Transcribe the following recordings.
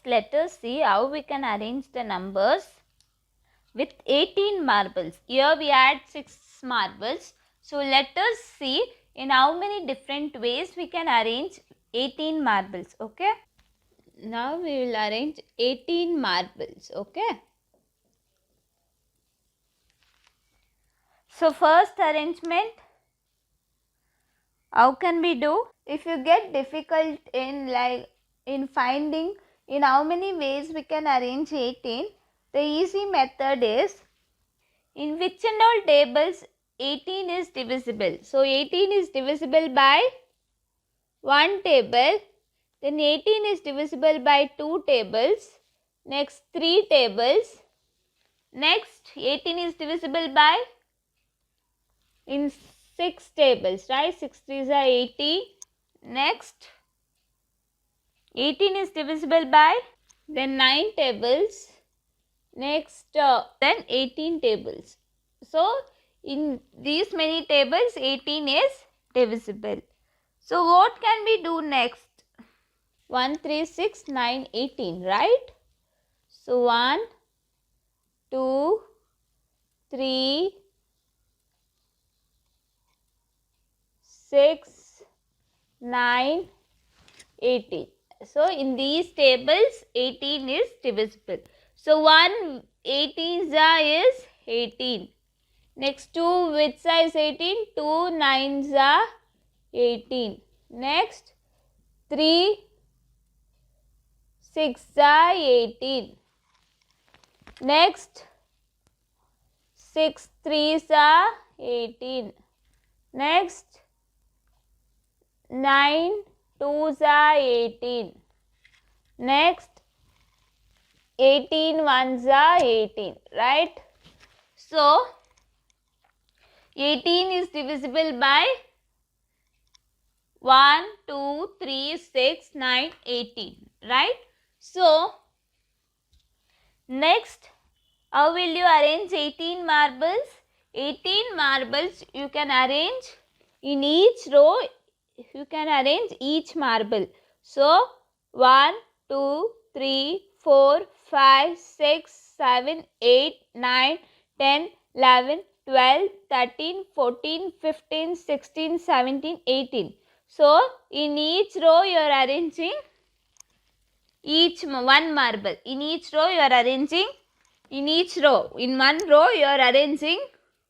let us see how we can arrange the numbers with 18 marbles. Here we add 6 marbles. So let us see in how many different ways we can arrange 18 marbles. Okay. Now we will arrange 18 marbles. Okay. So first arrangement, how can we do? If you get difficult in finding in how many ways we can arrange 18, the easy method is in which and all tables 18 is divisible. So 18 is divisible by 1 table, then 18 is divisible by 2 tables, next 3 tables, next 18 is divisible by in 6 tables, right? 6 3s are 18. Next 18 is divisible by then 9 tables, next then 18 tables. So in these many tables 18 is divisible. So what can we do next? 1 3 6 9 18, right? So 1 2 3 6 9 18. So in these tables 18 is divisible. So 1 18 is 18. Next 2 which is 18? 2 9s are 18. Next 3 6 are 18. Next 6 3s are 18. Next 9 2s are 18. Next 18 1s are 18, right? So 18 is divisible by 1 2 3 6 9 18, right? So next, how will you arrange 18 marbles? 18 marbles you can arrange in each row. You can arrange each marble. So 1 2 3 4 5 6 7 8 9 10 11 12 13 14 15 16 17 18. So in each row you are arranging one marble. In each row you are arranging in one row you are arranging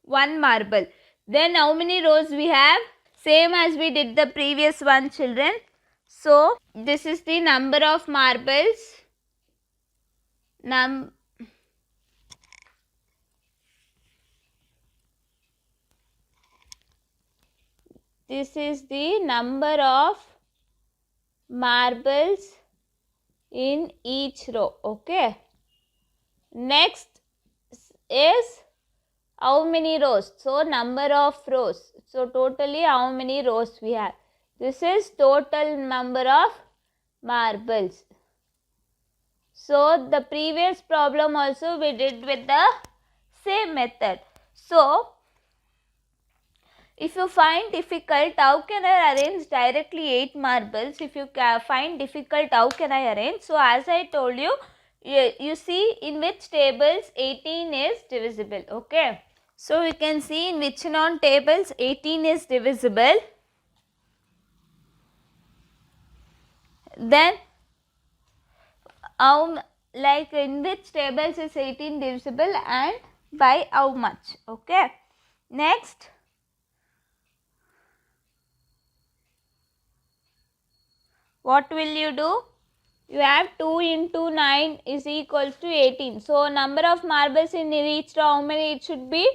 one marble. Then how many rows we have? Same as we did the previous one, children. So this is the number of marbles. This is the number of marbles in each row. Okay. Next is how many rows? So number of rows. So totally how many rows we have? This is total number of marbles. So the previous problem also we did with the same method. So if you find difficult, how can I arrange directly 8 marbles? If you find difficult, how can I arrange? So as I told you, you see in which tables 18 is divisible. Okay. So we can see in which non tables 18 is divisible. Then like in which tables is 18 divisible and by how much? Okay. Next, what will you do? You have 2 into 9 is equals to 18. So number of marbles in each row, how many it should be?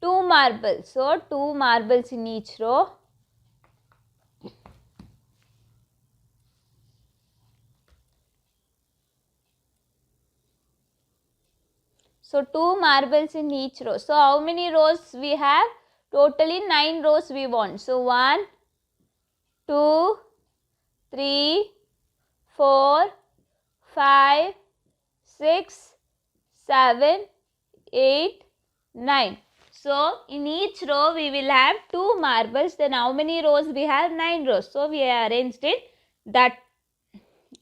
2 marbles. So 2 marbles in each row. So 2 marbles in each row. So how many rows we have? Totally 9 rows we want. So 1, 2, 3, 4, 5, 6, 7, 8, 9. So in each row we will have 2 marbles. Then how many rows we have? 9 rows. So we arranged it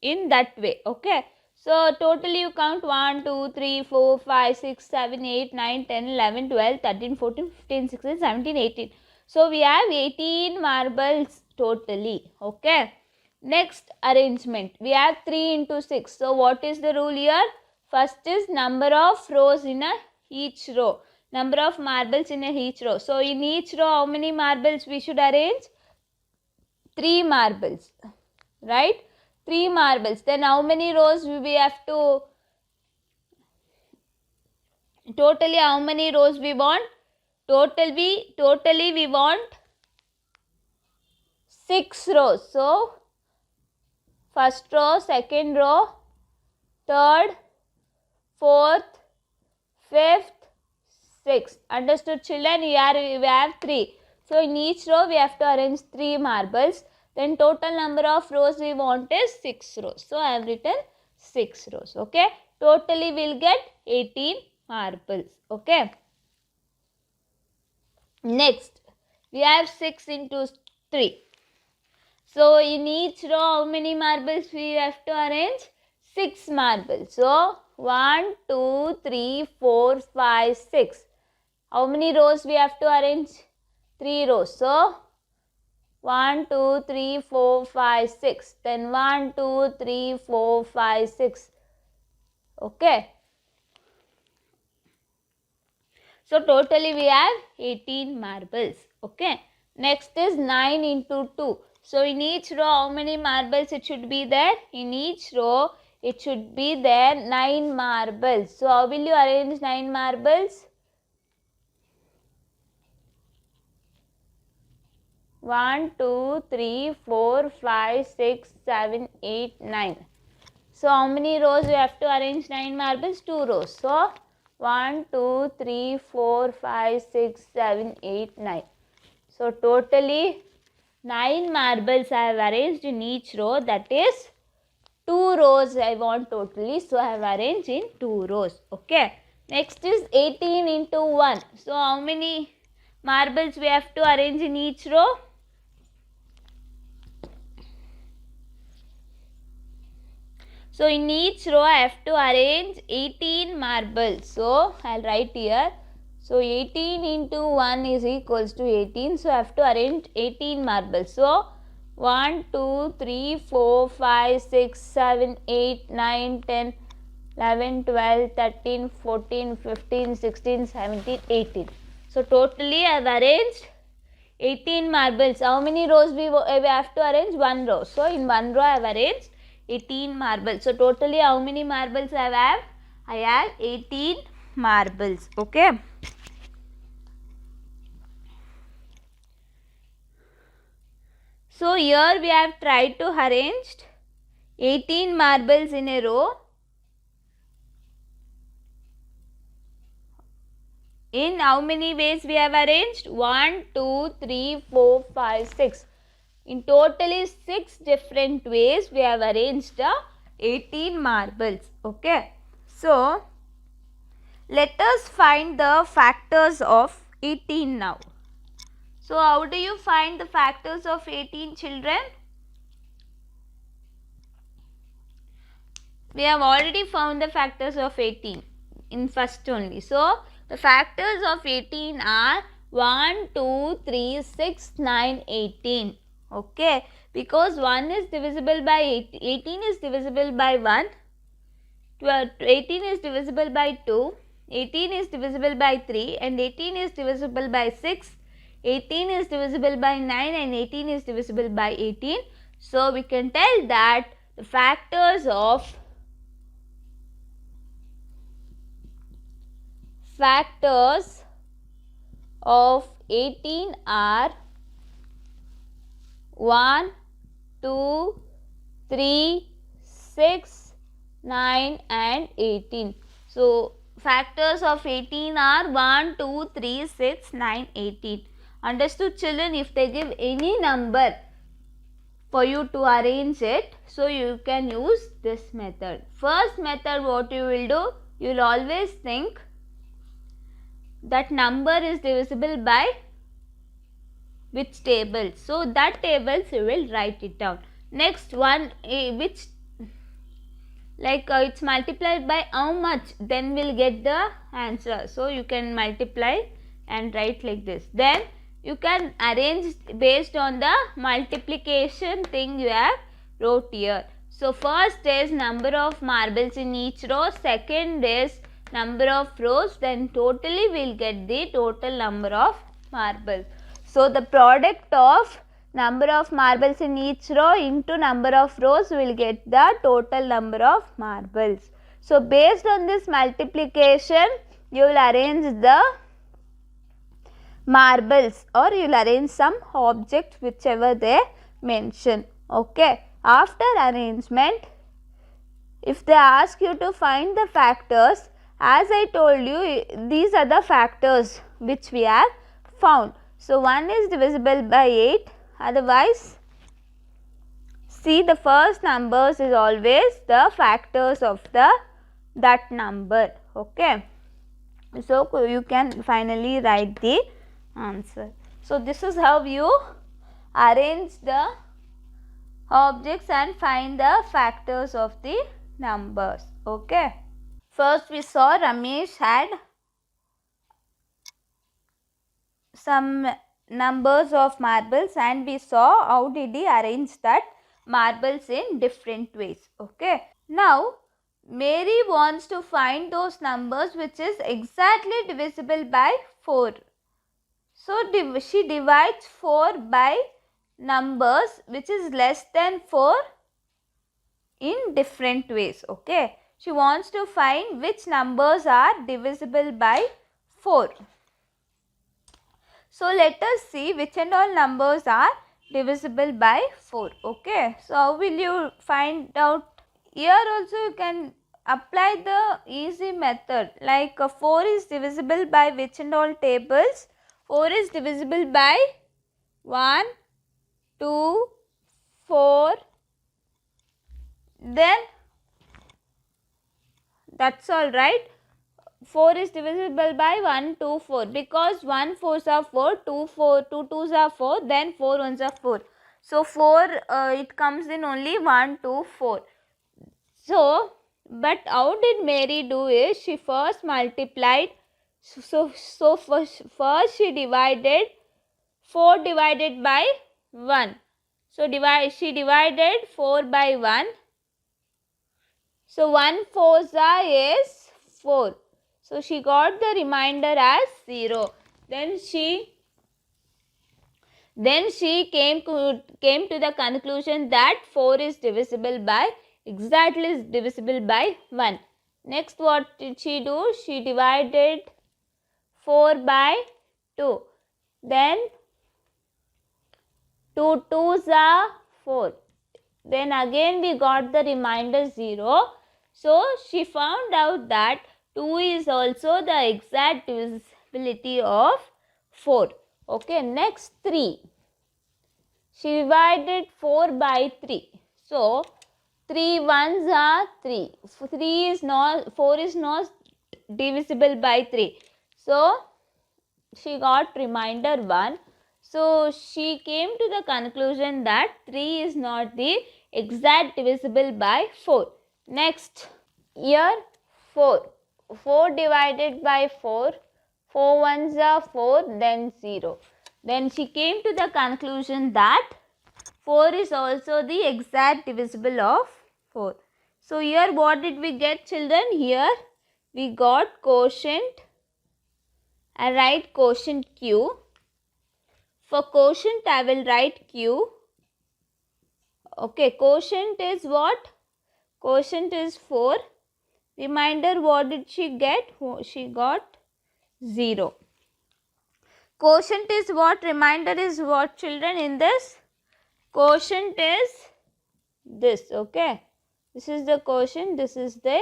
in that way. Okay. So totally you count 1, 2, 3, 4, 5, 6, 7, 8, 9, 10, 11, 12, 13, 14, 15, 16, 17, 18. So we have 18 marbles totally. Okay. Next arrangement. We have 3 into 6. So what is the rule here? First is number of rows in each row. Number of marbles in each row. So in each row how many marbles we should arrange? 3 marbles. Right? 3 marbles. Then how many rows we have to, totally how many rows we want? Totally we want 6 rows. So first row, second row, third, fourth, fifth, sixth. Understood children? Here we have 3. So in each row we have to arrange 3 marbles. Then total number of rows we want is 6 rows. So I have written 6 rows. Okay. Totally we will get 18 marbles. Okay. Next we have 6 into 3. So in each row how many marbles we have to arrange? 6 marbles. So 1, 2, 3, 4, 5, 6. How many rows we have to arrange? 3 rows. So 1, 2, 3, 4, 5, 6. Then 1, 2, 3, 4, 5, 6. Okay. So totally we have 18 marbles. Okay. Next is 9 into 2. So in each row how many marbles it should be there? In each row it should be there 9 marbles. So how will you arrange 9 marbles? 1, 2, 3, 4, 5, 6, 7, 8, 9. So how many rows we have to arrange 9 marbles? 2 rows. So 1, 2, 3, 4, 5, 6, 7, 8, 9. So totally 9 marbles I have arranged in each row. That is 2 rows I want totally. So I have arranged in 2 rows. Okay. Next is 18 into 1. So how many marbles we have to arrange in each row? So in each row I have to arrange 18 marbles. So I will write here. So 18 into 1 is equals to 18. So I have to arrange 18 marbles. So 1, 2, 3, 4, 5, 6, 7, 8, 9, 10, 11, 12, 13, 14, 15, 16, 17, 18. So totally I have arranged 18 marbles. How many rows we have to arrange? 1 row. So in 1 row I have arranged 18 marbles. So totally how many marbles I have? I have 18 marbles. Okay. So here we have tried to arrange 18 marbles in a row. In how many ways we have arranged? 1, 2, 3, 4, 5, 6. In totally 6 different ways we have arranged 18 marbles. Okay. So let us find the factors of 18 now. So how do you find the factors of 18, children? We have already found the factors of 18 in first only. So the factors of 18 are 1, 2, 3, 6, 9, 18. Okay, because 1 is divisible by 18 is divisible by 1, 18 is divisible by 2, 18 is divisible by 3, and 18 is divisible by 6, 18 is divisible by 9, and 18 is divisible by 18. So we can tell that the factors of 18 are 1, 2, 3, 6, 9 and 18. So factors of 18 are 1, 2, 3, 6, 9, 18. Understood children? If they give any number for you to arrange it, so you can use this method. First method, what you will do, you will always think that number is divisible by which table. So that tables you will write it down. Next one, which like it's multiplied by how much, then we'll get the answer. So you can multiply and write like this. Then you can arrange based on the multiplication thing you have wrote here. So first is number of marbles in each row, second is number of rows, then totally we'll get the total number of marbles. So the product of number of marbles in each row into number of rows will get the total number of marbles. So based on this multiplication, you will arrange the marbles or you will arrange some object whichever they mention. Okay. After arrangement, if they ask you to find the factors, as I told you, these are the factors which we have found. So 1 is divisible by 8, otherwise see the first numbers is always the factors of that number. Okay. So you can finally write the answer. So this is how you arrange the objects and find the factors of the numbers. Okay. First we saw Ramesh had some numbers of marbles and we saw how did he arrange that marbles in different ways. Okay. Now Mary wants to find those numbers which is exactly divisible by 4. So she divides 4 by numbers which is less than 4 in different ways. Okay. She wants to find which numbers are divisible by 4. So let us see which and all numbers are divisible by 4. Okay. So how will you find out? Here also you can apply the easy method, like 4 is divisible by which and all tables? 4 is divisible by 1, 2, 4, then that's all, right. 4 is divisible by 1, 2, 4 because 1 4s are 4, 2 2s are 4, then 4 1s are 4. So 4 it comes in only 1, 2, 4. So, but how did Mary do is she first multiplied. So first she divided 4 divided by 1. So she divided 4 by 1. So 1 4 is 4. So she got the remainder as 0. Then she came to the conclusion that 4 is divisible by exactly divisible by 1. Next, what did she do? She divided 4 by 2. Then 2 2s are 4. Then again we got the remainder 0. So she found out that 2 is also the exact divisibility of 4. Okay, next 3. She divided 4 by 3. So 3 1s are 3. 4 is not divisible by 3. So she got remainder 1. So she came to the conclusion that 3 is not the exact divisible by 4. Next, here 4. 4 divided by 4. 4 1s are 4, then 0. Then she came to the conclusion that 4 is also the exact divisible of 4. So here what did we get, children? Here we got quotient. I write quotient Q. For quotient I will write Q. Okay, quotient is what? Quotient is 4. Remainder, what did she get? She got 0. Quotient is what? Remainder is what, children, in this? Quotient is this. Okay. This is the quotient. This is the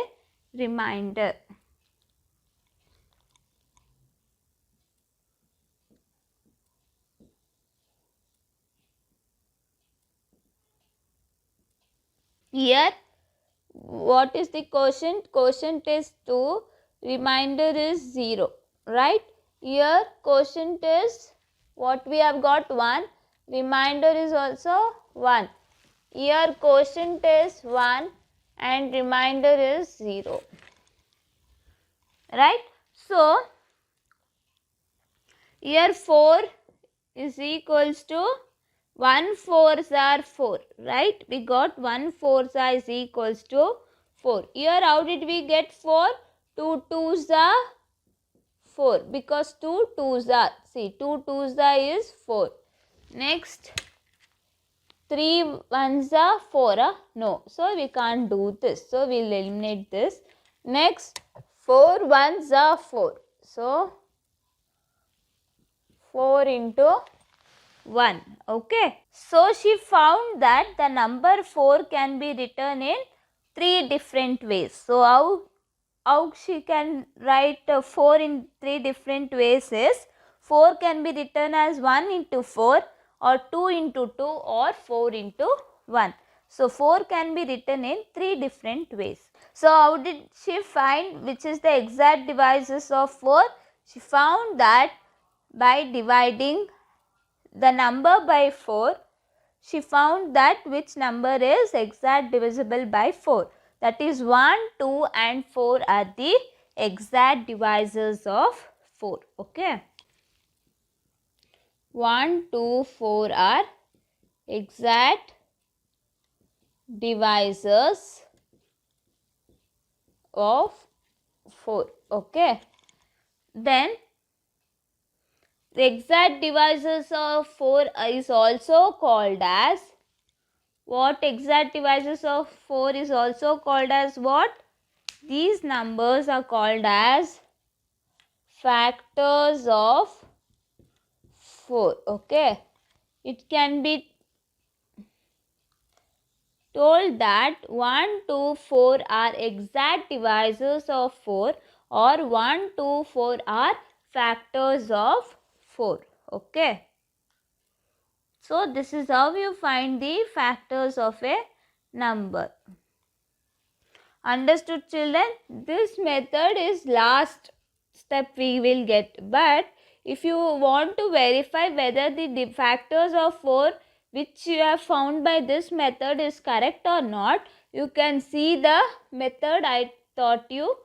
remainder. Here, what is the quotient? Quotient is 2. Remainder is 0. Right? Here, quotient is what we have got? 1. Remainder is also 1. Here, quotient is 1. and remainder is 0. Right? So, here 4 is equals to 1 4s are 4. Right? We got 1 4s are is equals to 4. Here how did we get 4? 2 2s are 4 because 2 2s are. See, 2 2s are is 4. Next, 3 1s are 4. No, so we can't do this. So, we will eliminate this. Next, 4 1s are 4. So, 4 into 1. Okay. So, she found that the number 4 can be written in 3 different ways. So, how she can write 4 in 3 different ways is 4 can be written as 1 into 4 or 2 into 2 or 4 into 1. So, 4 can be written in 3 different ways. So, how did she find which is the exact divisors of 4? She found that by dividing the number by 4, she found that which number is exact divisible by 4. That is 1, 2 and 4 are the exact divisors of 4. Okay. 1, 2, 4 are exact divisors of 4. Okay. Then the exact divisors of 4 is also called as what? Exact divisors of 4 is also called as what? These numbers are called as factors of 4. Okay. It can be told that 1, 2, 4 are exact divisors of 4 or 1, 2, 4 are factors of 4. Okay. So, this is how you find the factors of a number. Understood, children? This method is last step we will get. But if you want to verify whether the factors of 4 which you have found by this method is correct or not, you can see the method I taught you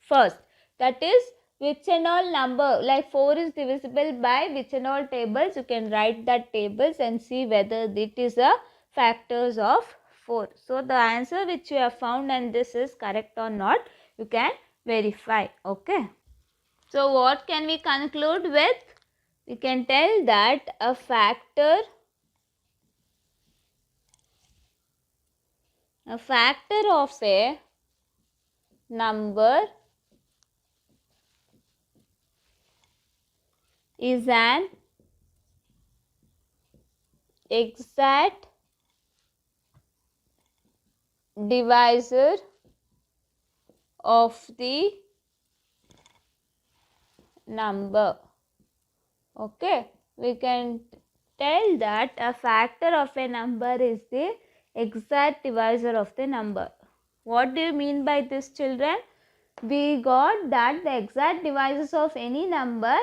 first. That is which and all number, like 4 is divisible by which and all tables. You can write that tables and see whether it is a factors of 4. So, the answer which you have found and this is correct or not, you can verify. Okay. So, what can we conclude with? We can tell that a factor of a number is an exact divisor of the number. Okay, we can tell that a factor of a number is the exact divisor of the number. What do you mean by this, children? We got that the exact divisors of any number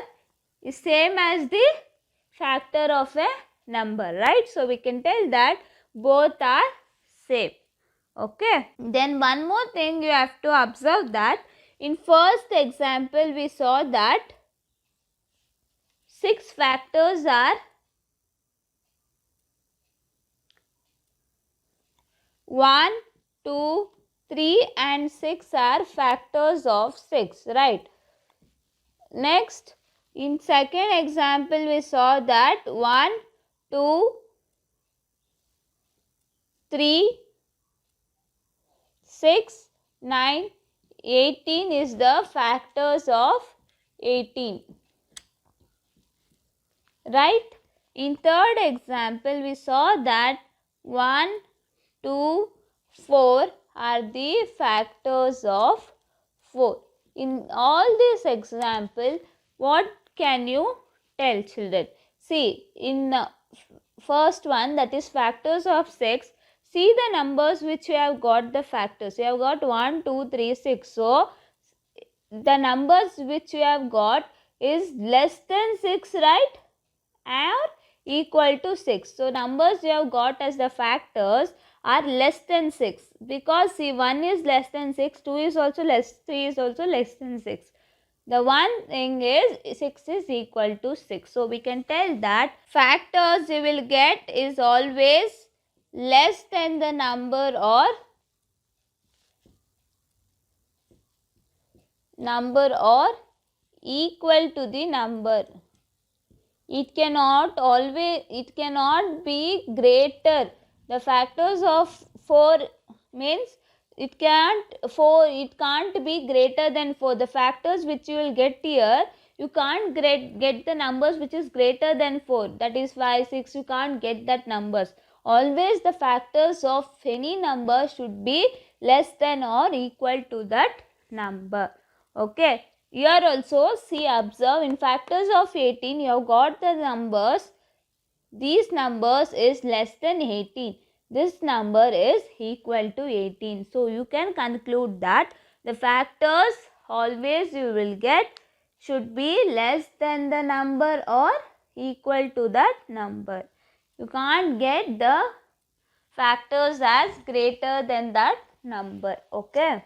is same as the factor of a number, right? So, we can tell that both are same. Okay. Then one more thing you have to observe that in first example we saw that 6 factors are 1, 2, 3 and 6 are factors of 6, right? Next, in second example we saw that 1, 2, 3, 6, 9, 18 is the factors of 18. Right? In third example, we saw that 1, 2, 4 are the factors of 4. In all these examples, what can you tell, children? See, in first one, that is factors of 6, see the numbers which you have got the factors. You have got 1, 2, 3, 6. So, the numbers which you have got is less than 6, right? Or equal to 6. So, numbers you have got as the factors are less than 6, because see 1 is less than 6, 2 is also less, 3 is also less than 6. The one thing is 6 is equal to 6. So we can tell that factors you will get is always less than the number or equal to the number. It cannot be greater. The factors of 4 means it can't be greater than 4. The factors which you will get here, you can't get the numbers which is greater than 4. That is 5, 6, you can't get that numbers. Always the factors of any number should be less than or equal to that number. Okay. Here also see, observe, in factors of 18 you have got the numbers. These numbers is less than 18. This number is equal to 18. So you can conclude that the factors always you will get should be less than the number or equal to that number. You can't get the factors as greater than that number. Okay.